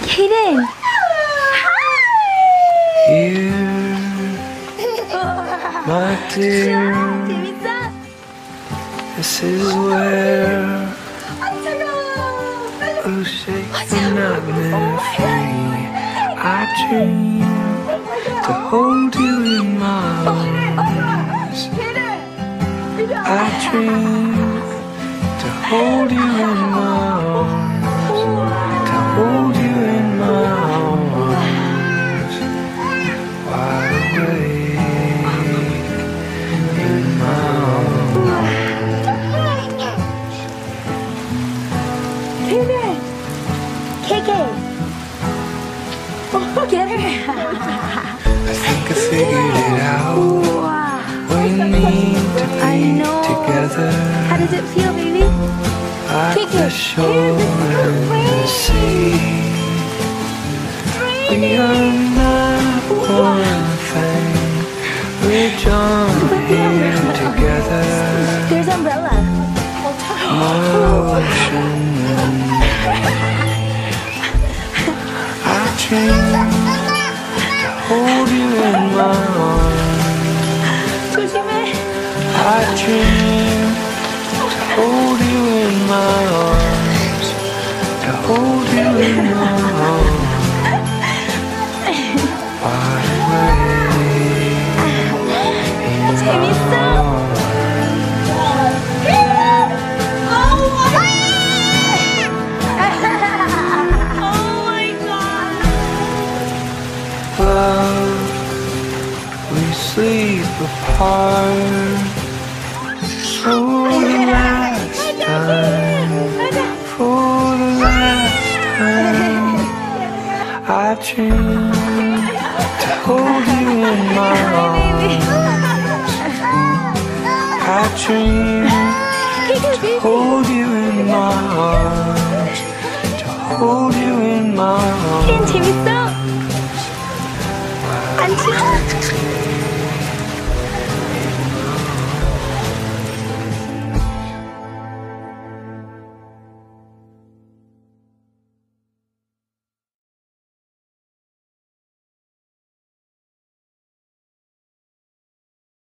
Kaden. Here, my dear, this is where you shake the nightmare free. I dream to hold you in my arms. I dream to hold you in my arms. To hold you in my arms. Wide awake in my arms. KK. Get her. I think I figured it out. We need to be together. How does it feel, baby? Like the shore and the sea. We are not one thing. We're joined here together. There's umbrella. Motion. I dream to hold you in my arms. I dream to hold you in my arms. To hold you in my arms. Wide awake in my arms. Love, we sleep apart for the last time. For the last time, I dream to hold you in my arms. I dream to hold you in my arms. To hold you in my arms. 재밌어? 안 치워?